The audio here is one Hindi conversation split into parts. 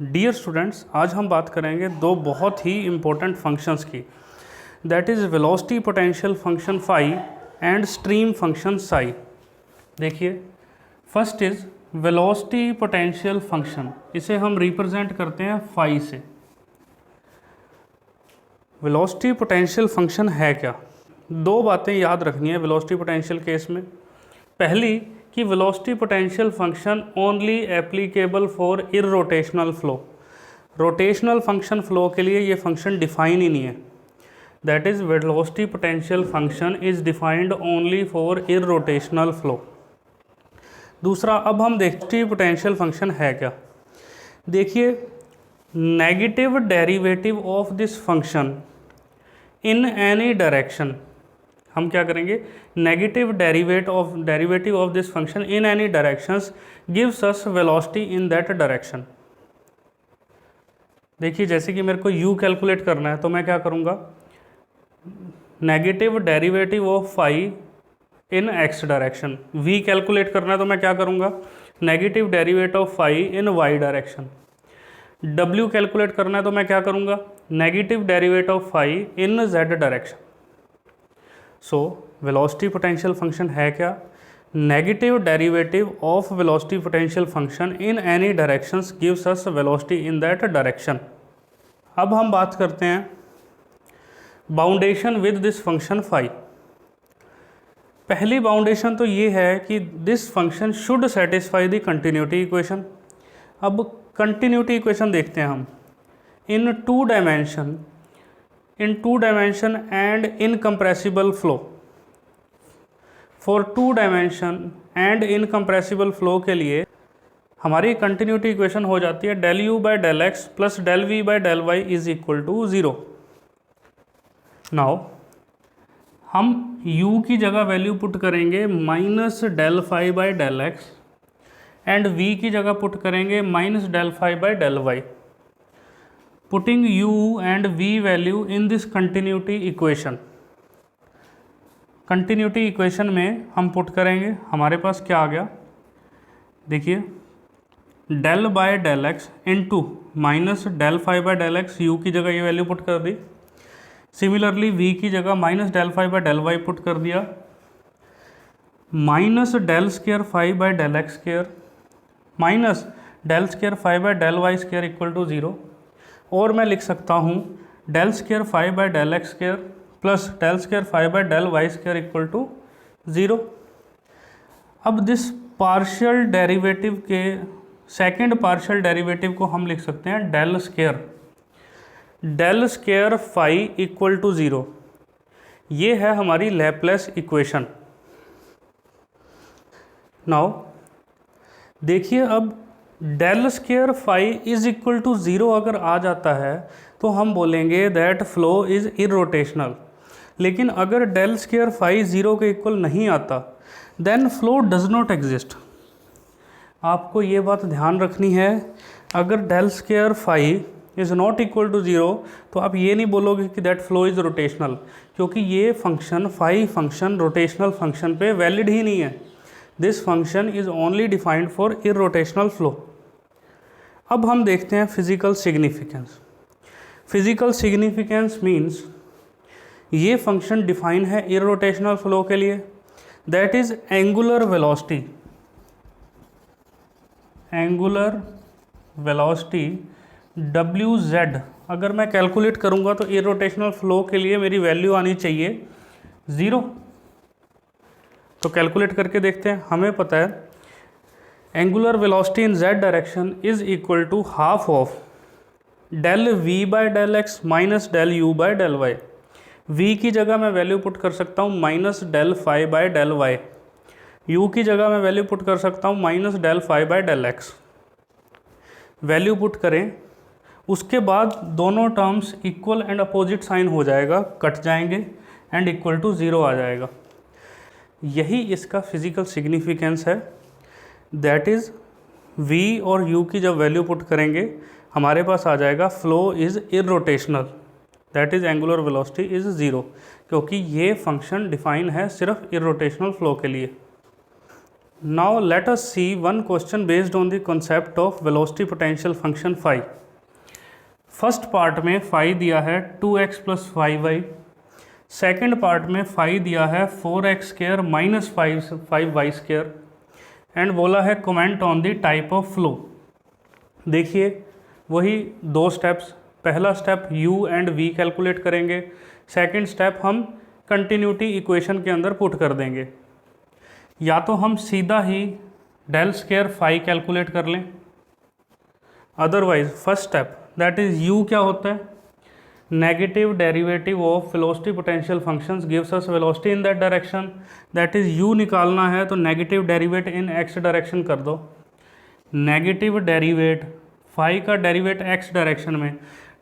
डियर स्टूडेंट्स, आज हम बात करेंगे दो बहुत ही इम्पोर्टेंट फंक्शंस की, that is velocity potential function phi and stream function psi. देखिए, first is velocity potential function, इसे हम रिप्रेजेंट करते हैं फाई से। वेलोसिटी पोटेंशियल फंक्शन है क्या? दो बातें याद रखनी है वेलोसिटी पोटेंशियल केस में। पहली कि velocity potential function only applicable for irrotational flow. Rotational function flow के लिए ये फंक्शन डिफाइन ही नहीं है। That is velocity potential function is defined only for irrotational flow. दूसरा, अब हम देखते हैं पोटेंशियल फंक्शन है क्या। देखिए, negative derivative of this function in any direction, हम क्या करेंगे, negative derivative of this function in any directions gives us velocity in that direction. देखिए, जैसे कि मेरे को u कैलकुलेट करना है तो मैं क्या करूँगा, negative derivative of phi in x direction. v calculate करना है तो मैं क्या करूँगा, negative derivative of phi in y direction. w calculate करना है तो मैं क्या करूँगा, negative derivative of phi in z direction. So velocity potential function है क्या? Negative derivative of velocity potential function in any directions gives us velocity in that direction. अब हम बात करते हैं बाउंडेशन विद दिस फंक्शन फाई। पहली बाउंडेशन तो ये है कि this function should satisfy the continuity equation. अब कंटिन्यूटी इक्वेशन देखते हैं हम। In two dimension and incompressible flow, for two dimension and incompressible flow के लिए हमारी कंटिन्यूटी इक्वेशन हो जाती है del u by del x plus del v by del y is equal to 0। Now हम u की जगह वैल्यू पुट करेंगे minus del phi by del x and v की जगह पुट करेंगे minus del phi by del y. Putting u and v value in this continuity equation, continuity equation में हम पुट करेंगे, हमारे पास क्या आ गया, देखिए, del by del x into minus del phi by del x, u की जगह ये वैल्यू पुट कर दी। सिमिलरली v की जगह minus del phi by del y put कर दिया, minus del square phi by del x square minus del square phi by del y square equal to 0। और मैं लिख सकता हूँ del square phi by del x square plus del square phi by del y square equal to 0। अब दिस पार्शियल डेरिवेटिव के सेकंड पार्शियल डेरिवेटिव को हम लिख सकते हैं del square phi equal to 0। ये है हमारी लैपलेस इक्वेशन। नाउ देखिए, अब del square phi is equal to 0 अगर आ जाता है तो हम बोलेंगे दैट फ्लो इज़ इररोटेशनल। लेकिन अगर डेल स्क्वायर फाई 0 के इक्वल नहीं आता then flow does not exist. आपको ये बात ध्यान रखनी है, अगर del square phi is not equal to 0 तो आप ये नहीं बोलोगे कि दैट फ्लो इज़ रोटेशनल, क्योंकि ये function phi function rotational function पे वैलिड ही नहीं है। This function is only defined for irrotational flow. अब हम देखते हैं physical significance. Physical significance means ये फंक्शन डिफाइन है इररोटेशनल फ्लो के लिए, that is angular velocity. Angular velocity wz अगर मैं कैलकुलेट करूंगा तो इररोटेशनल फ्लो के लिए मेरी वैल्यू आनी चाहिए 0। तो कैलकुलेट करके देखते हैं। हमें पता है angular velocity in z direction is equal to half of del v by del x minus del u by del y। v की जगह मैं वैल्यू पुट कर सकता हूँ minus del phi by del y, u की जगह मैं वैल्यू पुट कर सकता हूँ minus del phi by del x. Value put करें, उसके बाद दोनों terms equal and opposite sign हो जाएगा, कट जाएंगे एंड इक्वल टू 0 आ जाएगा। यही इसका फिजिकल सिग्निफिकेंस है। दैट इज़ v और u की जब वैल्यू पुट करेंगे हमारे पास आ जाएगा flow is irrotational, that is angular velocity is 0, क्योंकि ये फंक्शन डिफाइन है सिर्फ इररोटेशनल फ्लो के लिए। Now let us see one question based on the concept of velocity potential function phi. First part में फाई दिया है 2x plus 5y, second part में फाई दिया है 4x square minus 5y square, and बोला है comment on the type of flow. देखिए वही दो स्टेप्स, पहला step u and v calculate करेंगे, सेकंड स्टेप हम कंटिन्यूटी इक्वेशन के अंदर पुट कर देंगे। या तो हम सीधा ही डेल स्क्वायर फाई कैलकुलेट कर लें, otherwise first step that is u क्या होता है, negative derivative of velocity potential functions gives us velocity in that direction, that is u निकालना है तो negative derivative in x direction कर दो। नेगेटिव डेरिवेट फाई का डेरिवेट x डायरेक्शन में,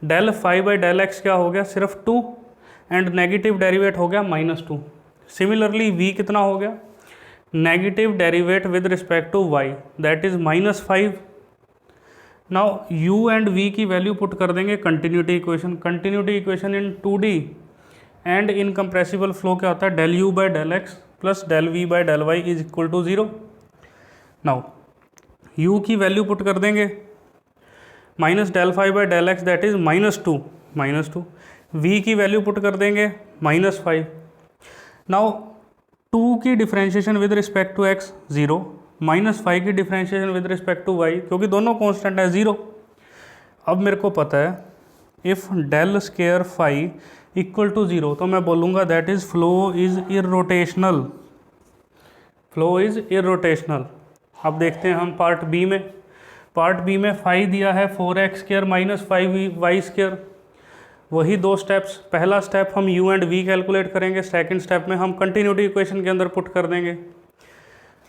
del phi by del x क्या हो गया, सिर्फ 2, एंड नेगेटिव डेरिवेट हो गया -2। सिमिलरली v कितना हो गया, negative derivate with respect to y that is -5। Now u and v की वैल्यू पुट कर देंगे continuity equation. Continuity equation in 2D and incompressible flow क्या होता है, del u by del x plus del v by del y is equal to 0। Now u की वैल्यू पुट कर देंगे minus del phi by del x that is -2, v की वैल्यू पुट कर देंगे -5। नाउ 2 की differentiation with respect to x 0, -5 की differentiation with respect to y, क्योंकि दोनों कांस्टेंट है 0। अब मेरे को पता है if del square phi equal to 0 तो मैं बोलूँगा that is flow is irrotational, flow is irrotational. अब देखते हैं हम पार्ट बी में। पार्ट बी में फाई दिया है 4x square minus 5y square. वही दो स्टेप्स, पहला स्टेप हम u एंड v कैलकुलेट करेंगे, सेकंड स्टेप में हम कंटिन्यूटी इक्वेशन के अंदर पुट कर देंगे।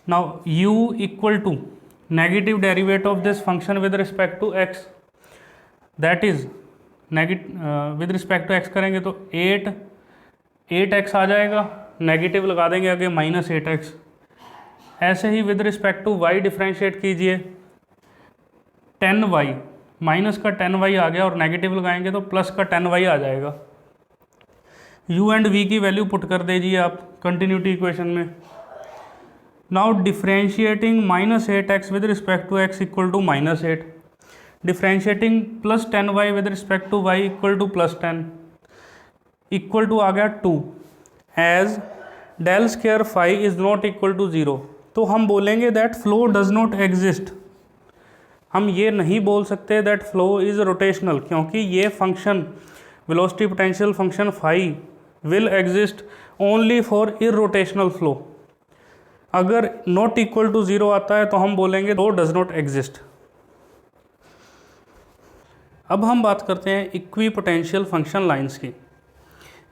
Now u equal to negative derivate of this function with respect to x, that is with respect to x करेंगे तो 8x आ जाएगा, नेगेटिव लगा देंगे आगे -8x। ऐसे ही with respect to y differentiate कीजिए, 10y, माइनस का 10y आ गया और नेगेटिव लगाएंगे तो प्लस का 10y आ जाएगा। u एंड v की वैल्यू पुट कर दीजिए आप कंटिन्यूटी इक्वेशन में। Now differentiating -8x with respect to x equal to -8, differentiating plus 10y with respect to y equal to +10, equal to आ गया 2। As del square phi is not equal to 0 तो हम बोलेंगे that flow does not exist. हम ये नहीं बोल सकते दैट फ्लो इज़ रोटेशनल, क्योंकि ये function velocity potential function phi will exist only for irrotational flow. अगर नॉट इक्वल टू 0 आता है तो हम बोलेंगे फ्लो डज नॉट एग्जिस्ट। अब हम बात करते हैं इक्वी पोटेंशियल फंक्शन लाइंस की।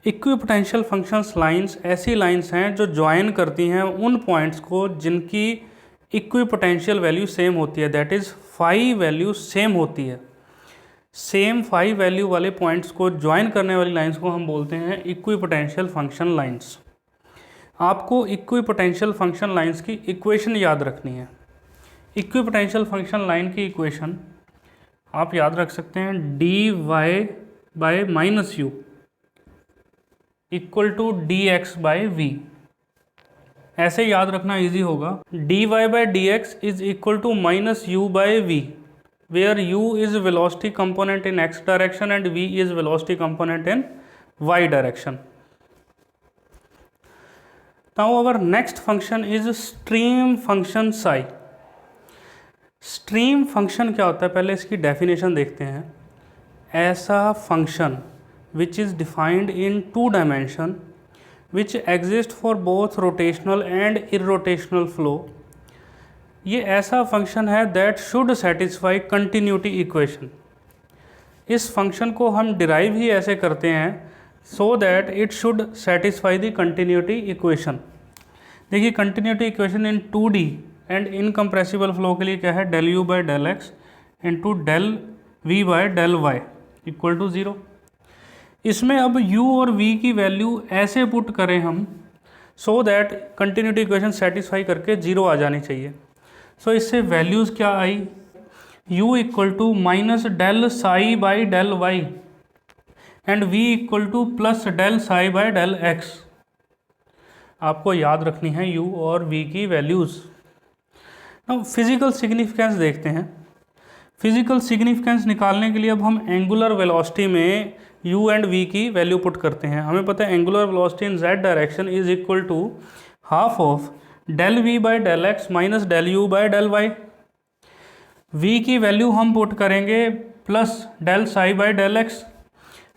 इक्वी पोटेंशियल फंक्शंस लाइंस ऐसी लाइंस हैं जो ज्वाइन करती हैं उन पॉइंट्स को जिनकी इक्वी पोटेंशियल वैल्यू सेम होती है, that is phi value same होती है। सेम फाई वैल्यू वाले पॉइंट्स को ज्वाइन करने वाली लाइंस को हम बोलते हैं इक्वी पोटेंशियल फंक्शन लाइंस। आपको इक्वी पोटेंशियल फंक्शन लाइंस की इक्वेशन याद रखनी है। इक्वी पोटेंशियल फंक्शन लाइन की इक्वेशन आप याद रख सकते हैं, dy by -u equal to dx by v। ऐसे याद रखना इजी होगा। dy by d x is equal to -u by v, where u is velocity component in x direction and v is velocity component in y direction. Now our next function is stream function psi. Stream function क्या होता है, पहले इसकी डेफिनेशन देखते हैं। ऐसा function which is defined in 2 dimension which exist for both rotational and irrotational flow। ये ऐसा फंक्शन है that should satisfy continuity equation। इस फंक्शन को हम डिराइव ही ऐसे करते हैं so that it should satisfy the continuity equation। देखिए continuity equation in 2D and incompressible flow के लिए क्या है, del u by del x into del v by del y equal to 0। इसमें अब u और v की वैल्यू ऐसे पुट करें हम so that continuity equation satisfy करके 0 आ जानी चाहिए। सो इससे वैल्यूज़ क्या आई, u equal to minus del psi by del y and v equal to plus del psi by del x. आपको याद रखनी है u और v की वैल्यूज़। अब फिजिकल सिग्निफिकेंस देखते हैं। फिजिकल सिग्निफिकेंस निकालने के लिए अब हम एंगुलर वेलोसिटी में u एंड v की वैल्यू पुट करते हैं। हमें पता है angular velocity in z direction is equal to half of del v by del x minus del u by del y. v की वैल्यू हम पुट करेंगे plus del psi by del x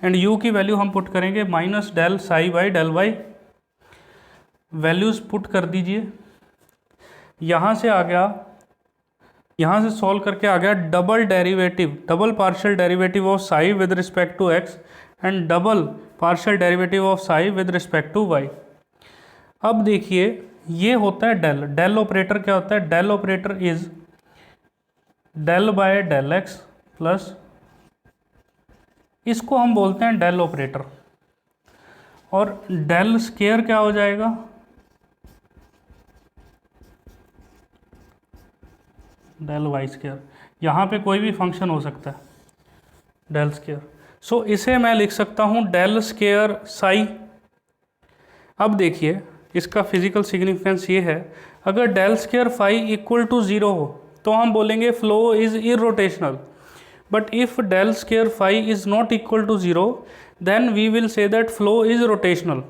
and u की वैल्यू हम पुट करेंगे minus del psi by del y. Values put कर दीजिए। यहाँ से आ गया, यहाँ से सॉल्व करके आ गया double derivative, double partial derivative of psi with respect to x and double partial derivative of psi with respect to y. अब देखिए ये होता है डेल, डेल ऑपरेटर क्या होता है? Del operator is del by del x plus, इसको हम बोलते हैं डेल ऑपरेटर। और डेल स्केयर क्या हो जाएगा? Del y square. यहाँ पे कोई भी फंक्शन हो सकता है, डेल स्केयर। सो इसे मैं लिख सकता हूँ डेल स्केयर साई। अब देखिए इसका फिजिकल सिग्निफिकेंस ये है, अगर del square phi equal to 0 हो तो हम बोलेंगे flow is irrotational, but if del square phi is not equal to 0 then we will say that flow is rotational.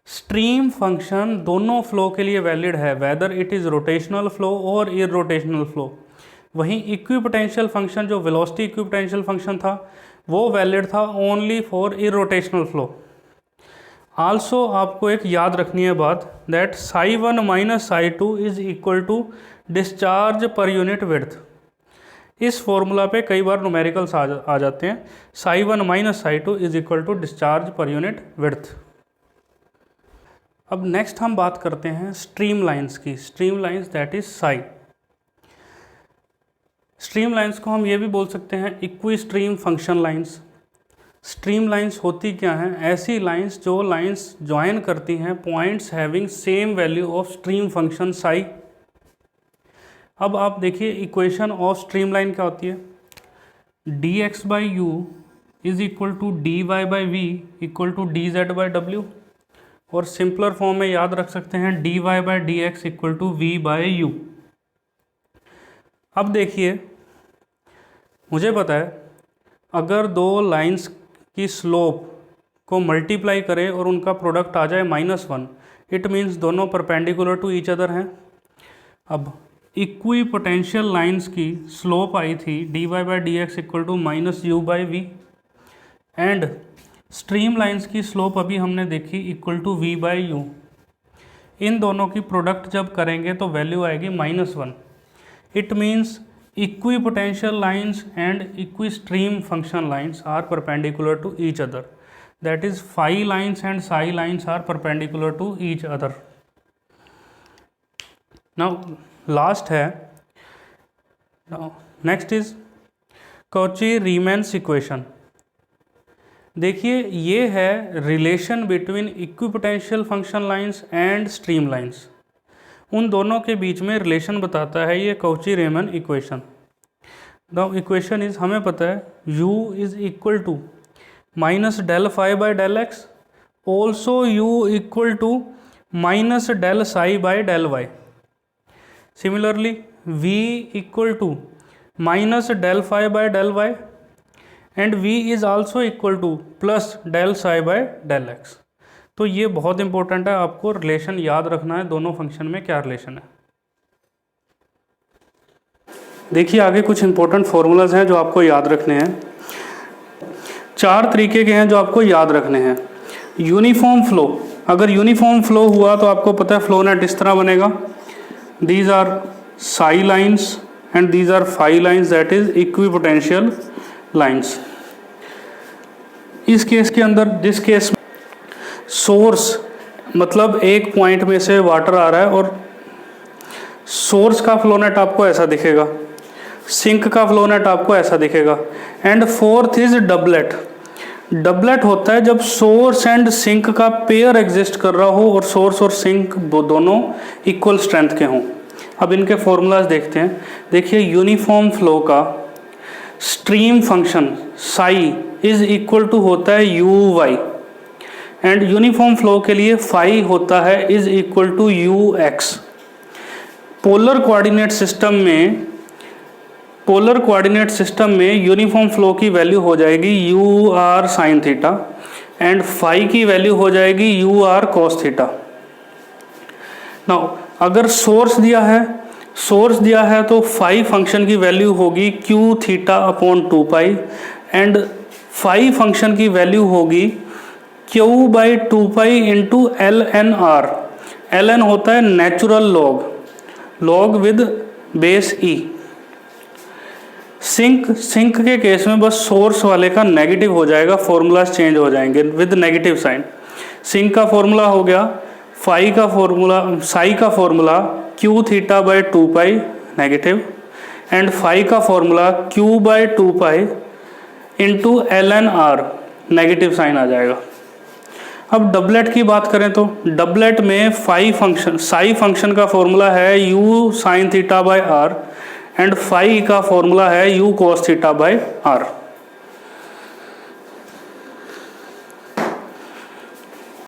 Stream function दोनों फ्लो के लिए वैलिड है, whether it is rotational flow और इरोटेशनल फ्लो। वहीं इक्विपोटेंशियल फंक्शन जो वेलोसिटी इक्विपोटेंशियल फंक्शन था वो वैलिड था only for irrotational flow. Also आपको एक याद रखनी है बात, that psi 1 minus psi 2 is equal to discharge per unit width. इस फॉर्मूला पे कई बार न्यूमेरिकल्स आ जाते हैं। Psi 1 minus psi 2 is equal to discharge per unit width. अब नेक्स्ट हम बात करते हैं स्ट्रीम लाइंस की। Stream lines that is psi. Stream lines को हम ये भी बोल सकते हैं equi stream function lines. Stream lines होती क्या हैं? ऐसी लाइंस जो लाइंस ज्वाइन करती हैं points having same value of stream function Sai. अब आप देखिए इक्वेशन ऑफ स्ट्रीम लाइन क्या होती है? D x by u is equal to d y by v equal to d z by डब्ल्यू, और सिंपलर फॉर्म में याद रख सकते हैं d y by d x equal to v by u. अब देखिए मुझे पता है अगर दो लाइंस की स्लोप को मल्टीप्लाई करें और उनका प्रोडक्ट आ जाए -1, इट मीन्स दोनों परपेंडिकुलर टू ईच अदर हैं। अब इक्वी पोटेंशियल लाइंस की स्लोप आई थी d y by d x equal to minus u by v, and stream lines की स्लोप अभी हमने देखी equal to v by u. इन दोनों की प्रोडक्ट जब करेंगे तो वैल्यू आएगी -1। It means equipotential lines and equi stream function lines are perpendicular to each other, that is phi lines and psi lines are perpendicular to each other. Now last है, नेक्स्ट इज कॉची-रीमैन्स इक्वेशन। देखिए ये है relation between equipotential function lines and stream lines. उन दोनों के बीच में रिलेशन बताता है ये Cauchy Riemann equation. The equation is, हमें पता है u is equal to minus del phi by del x, also u equal to minus del psi by del y. Similarly v equal to minus del phi by del y and v is also equal to plus del psi by del x. तो ये बहुत इंपॉर्टेंट है, आपको रिलेशन याद रखना है दोनों फंक्शन में क्या रिलेशन है। देखिए आगे कुछ इंपॉर्टेंट फॉर्मूलाज हैं जो आपको याद रखने हैं। 4 तरीके के हैं जो आपको याद रखने हैं। यूनिफॉर्म फ्लो, अगर यूनिफॉर्म फ्लो हुआ तो आपको पता है फ्लो नेट इस तरह बनेगा, these are psi lines and these are phi lines, that is equipotential lines. इस केस के अंदर, जिस केस सोर्स मतलब एक पॉइंट में से वाटर आ रहा है और सोर्स का फ्लो नेट आपको ऐसा दिखेगा, सिंक का फ्लो नेट आपको ऐसा दिखेगा। And fourth is doublet. Doublet होता है जब सोर्स एंड सिंक का पेयर एग्जिस्ट कर रहा हो और सोर्स और सिंक दोनों इक्वल स्ट्रेंथ के हों। अब इनके फॉर्मूलाज देखते हैं। देखिए यूनिफॉर्म फ्लो का stream function psi is equal to होता है u y, and uniform flow के लिए फाई होता है is equal to u x. Polar coordinate system में यूनिफॉर्म फ्लो की वैल्यू हो जाएगी u r sine theta and phi की वैल्यू हो जाएगी u r cos theta. Now अगर सोर्स दिया है तो फाई फंक्शन की वैल्यू होगी q theta upon 2 pi and phi function की वैल्यू होगी q by 2 pi into l n r. L n होता है natural log with base e. Sink के केस में बस सोर्स वाले का नेगेटिव हो जाएगा, फॉर्मूलाज चेंज हो जाएंगे विद नेगेटिव साइन। सिंक का फॉर्मूला हो गया साई का formula q theta by 2 pi negative and phi का formula q by 2 pi into l n r, negative sign आ जाएगा। अब डबलेट की बात करें तो डबलेट में साई फंक्शन का फॉर्मूला है u sine theta by r and phi का फॉर्मूला है u cos theta by are.